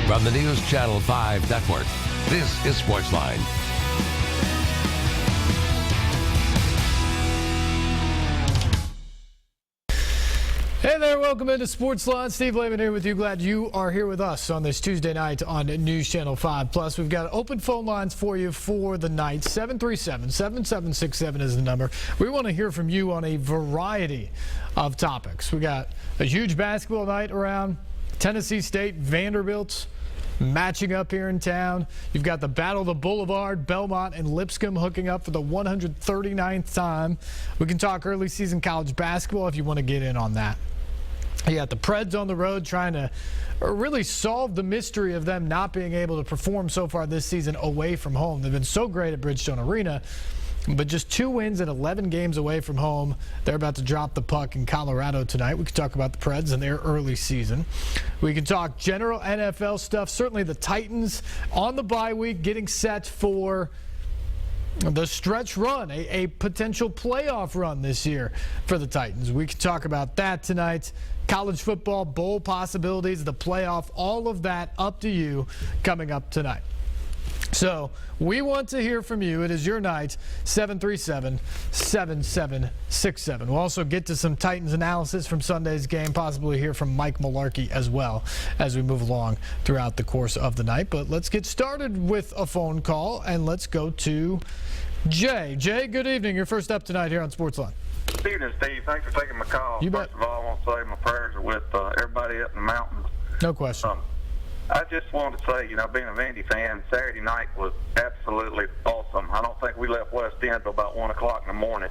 From the News Channel 5 Network, this is SportsLine. Hey there, welcome into SportsLine. Steve Lehman here with you. Glad you are here with us on this Tuesday night on News Channel 5. Plus, we've got open phone lines for you for the night. 737-7767 is the number. We want to hear from you on a variety of topics. We got a huge basketball night around. Tennessee State, Vanderbilt matching up here in town. You've got the Battle of the Boulevard, Belmont and Lipscomb hooking up for the 139th time. We can talk early season college basketball if you want to get in on that. You got the Preds on the road trying to really solve the mystery of them not being able to perform so far this season away from home. They've been so great at Bridgestone Arena, but just 2 wins and 11 games away from home. They're about to drop the puck in Colorado tonight. We can talk about the Preds and their early season. We can talk general NFL stuff. Certainly the Titans on the bye week getting set for the stretch run, a potential playoff run this year for the Titans. We can talk about that tonight. College football, bowl possibilities, the playoff, all of that up to you coming up tonight. So we want to hear from you. It is your night, 737-7767. We'll also get to some Titans analysis from Sunday's game, possibly hear from Mike Mularkey as well as we move along throughout the course of the night. But let's get started with a phone call, and let's go to Jay. Jay, good evening. You're first up tonight here on SportsLine. Good evening, Steve. Thanks for taking my call. You bet. First of all, I want to say my prayers are with everybody up in the mountains. No question. I just wanted to say, being a Vandy fan, Saturday night was absolutely awesome. I don't think we left West End until about 1 o'clock in the morning.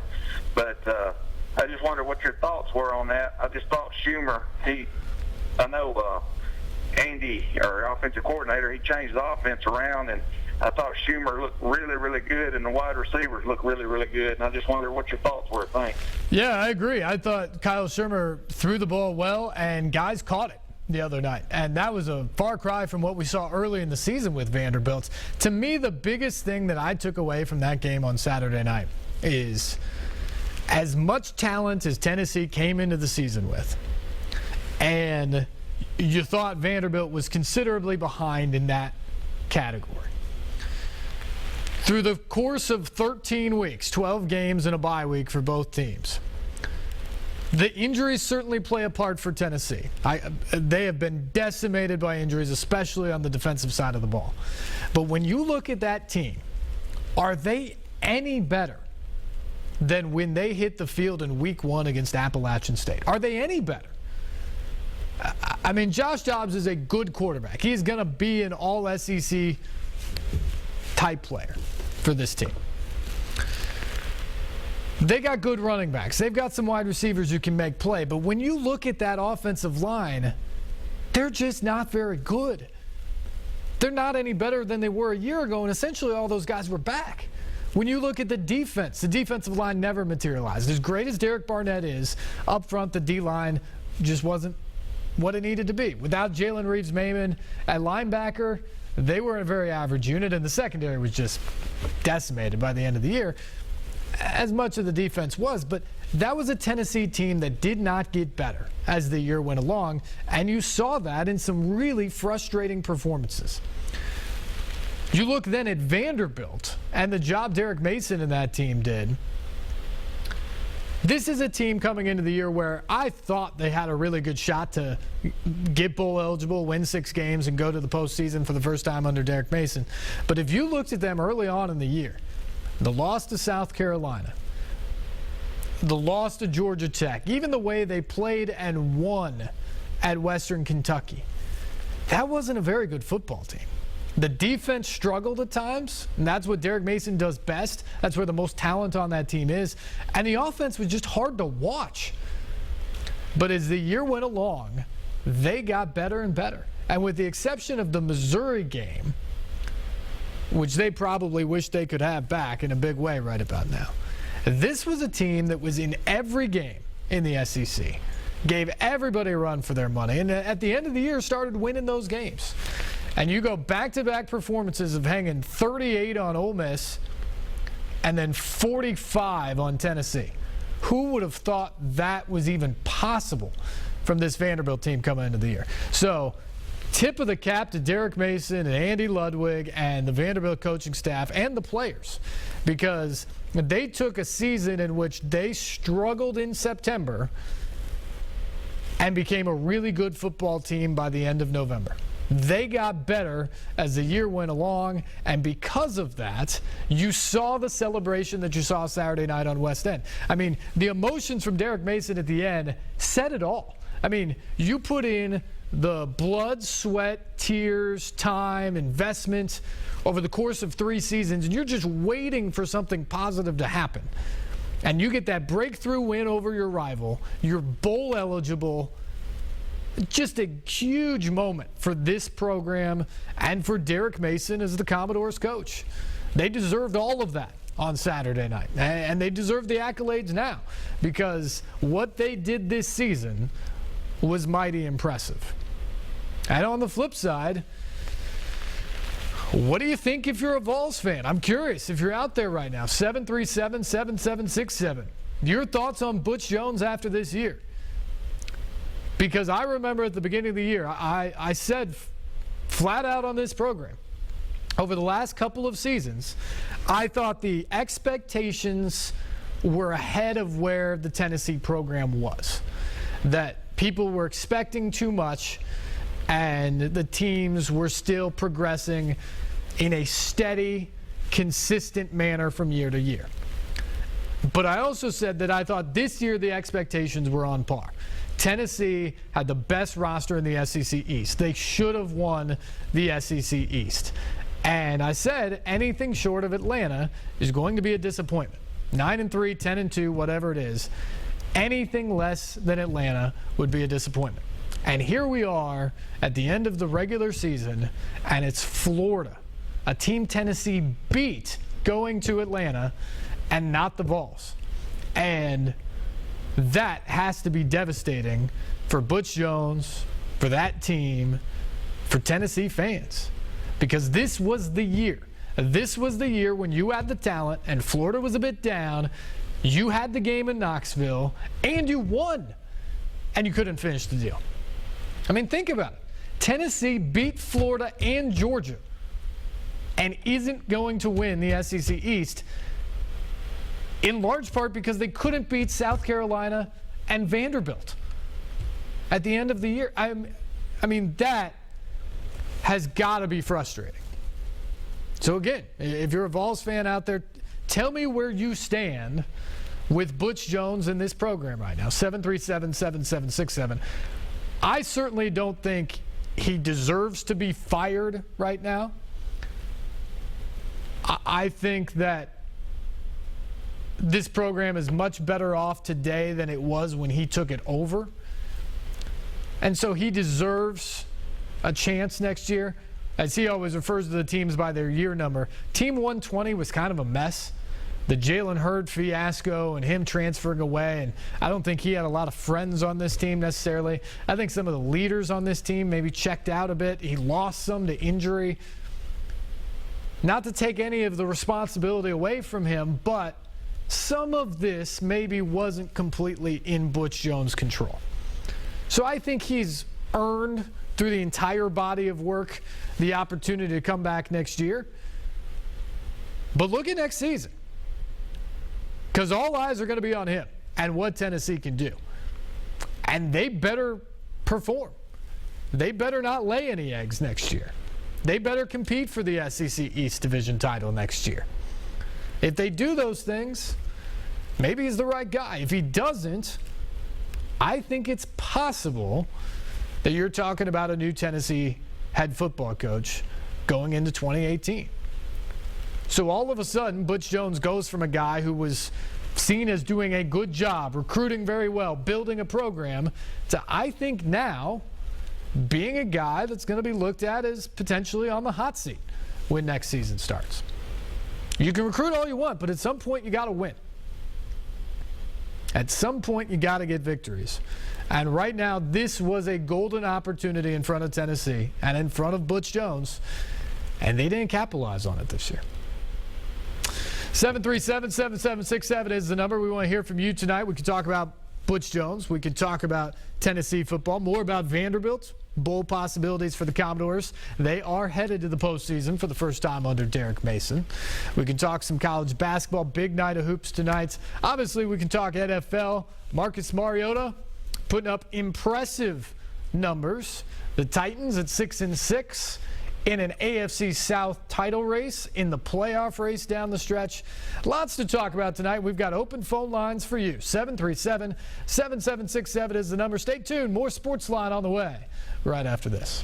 But I just wondered what your thoughts were on that. I just thought Schumer, I know Andy, our offensive coordinator, he changed the offense around, and I thought Schumer looked really, really good, and the wide receivers looked really, really good. And I just wondered what your thoughts were. Thanks. Yeah, I agree. I thought Kyle Schumer threw the ball well, and guys caught it the other night. And that was a far cry from what we saw early in the season with Vanderbilt. To me, the biggest thing that I took away from that game on Saturday night is as much talent as Tennessee came into the season with, and you thought Vanderbilt was considerably behind in that category. Through the course of 13 weeks, 12 games and a bye week for both teams, the injuries certainly play a part for Tennessee. They have been decimated by injuries, especially on the defensive side of the ball. But when you look at that team, are they any better than when they hit the field in week 1 against Appalachian State? Are they any better? I mean, Josh Dobbs is a good quarterback. He's going to be an all-SEC type player for this team. They got good running backs. They've got some wide receivers who can make play. But when you look at that offensive line, they're just not very good. They're not any better than they were a year ago, and essentially all those guys were back. When you look at the defensive line never materialized. As great as Derek Barnett is, up front the D-line just wasn't what it needed to be. Without Jalen Reeves-Maybin at linebacker, they were a very average unit, and the secondary was just decimated by the end of the year, as much of the defense was. But that was a Tennessee team that did not get better as the year went along, and you saw that in some really frustrating performances. You look then at Vanderbilt and the job Derek Mason and that team did. This is a team coming into the year where I thought they had a really good shot to get bowl eligible, win 6 games, and go to the postseason for the first time under Derek Mason. But if you looked at them early on in the year, the loss to South Carolina, the loss to Georgia Tech, even the way they played and won at Western Kentucky, that wasn't a very good football team. The defense struggled at times, and that's what Derek Mason does best. That's where the most talent on that team is. And the offense was just hard to watch. But as the year went along, they got better and better. And with the exception of the Missouri game, which they probably wish they could have back in a big way right about now, this was a team that was in every game in the SEC, gave everybody a run for their money, and at the end of the year started winning those games. And you go back-to-back performances of hanging 38 on Ole Miss and then 45 on Tennessee. Who would have thought that was even possible from this Vanderbilt team coming into the year? So tip of the cap to Derek Mason and Andy Ludwig and the Vanderbilt coaching staff and the players, because they took a season in which they struggled in September and became a really good football team by the end of November. They got better as the year went along, and because of that, you saw the celebration that you saw Saturday night on West End. I mean, the emotions from Derek Mason at the end said it all. I mean, you put in the blood, sweat, tears, time, investment over the course of 3 seasons, and you're just waiting for something positive to happen. And you get that breakthrough win over your rival. You're bowl eligible. Just a huge moment for this program and for Derek Mason as the Commodores coach. They deserved all of that on Saturday night, and they deserve the accolades now, because what they did this season was mighty impressive. And on the flip side, what do you think if you're a Vols fan? I'm curious if you're out there right now. 737-7767. Your thoughts on Butch Jones after this year? Because I remember at the beginning of the year, I said flat out on this program, over the last couple of seasons, I thought the expectations were ahead of where the Tennessee program was. That people were expecting too much, and the teams were still progressing in a steady, consistent manner from year to year. But I also said that I thought this year the expectations were on par. Tennessee had the best roster in the SEC East. They should have won the SEC East. And I said anything short of Atlanta is going to be a disappointment. 9-3, 10-2, whatever it is. Anything less than Atlanta would be a disappointment. And here we are at the end of the regular season, and it's Florida, a team Tennessee beat, going to Atlanta, and not the Vols. And that has to be devastating for Butch Jones, for that team, for Tennessee fans. Because this was the year. This was the year when you had the talent and Florida was a bit down. You had the game in Knoxville, and you won. And you couldn't finish the deal. I mean, think about it. Tennessee beat Florida and Georgia and isn't going to win the SEC East, in large part because they couldn't beat South Carolina and Vanderbilt at the end of the year. I mean, that has got to be frustrating. So again, if you're a Vols fan out there, tell me where you stand with Butch Jones in this program right now. 737-7767. I certainly don't think he deserves to be fired right now. I think that this program is much better off today than it was when he took it over. And so he deserves a chance next year. As he always refers to the teams by their year number, Team 120 was kind of a mess. The Jalen Hurd fiasco and him transferring away, and I don't think he had a lot of friends on this team necessarily. I think some of the leaders on this team maybe checked out a bit. He lost some to injury. Not to take any of the responsibility away from him, but some of this maybe wasn't completely in Butch Jones' control. So I think he's earned, through the entire body of work, the opportunity to come back next year. But look at next season, because all eyes are going to be on him and what Tennessee can do. And they better perform. They better not lay any eggs next year. They better compete for the SEC East Division title next year. If they do those things, maybe he's the right guy. If he doesn't, I think it's possible that you're talking about a new Tennessee head football coach going into 2018. So all of a sudden, Butch Jones goes from a guy who was seen as doing a good job, recruiting very well, building a program, to, I think now, being a guy that's going to be looked at as potentially on the hot seat when next season starts. You can recruit all you want, but at some point you got to win. At some point you got to get victories. And right now, this was a golden opportunity in front of Tennessee and in front of Butch Jones, and they didn't capitalize on it this year. 737-7767 is the number. We want to hear from you tonight. We can talk about Butch Jones. We can talk about Tennessee football, more about Vanderbilt, bowl possibilities for the Commodores. They are headed to the postseason for the first time under Derek Mason. We can talk some college basketball, big night of hoops tonight. Obviously, we can talk NFL. Marcus Mariota putting up impressive numbers. The Titans at 6-6 in an AFC South title race, in the playoff race down the stretch. Lots to talk about tonight. We've got open phone lines for you. 737-7767 is the number. Stay tuned. More SportsLine on the way right after this.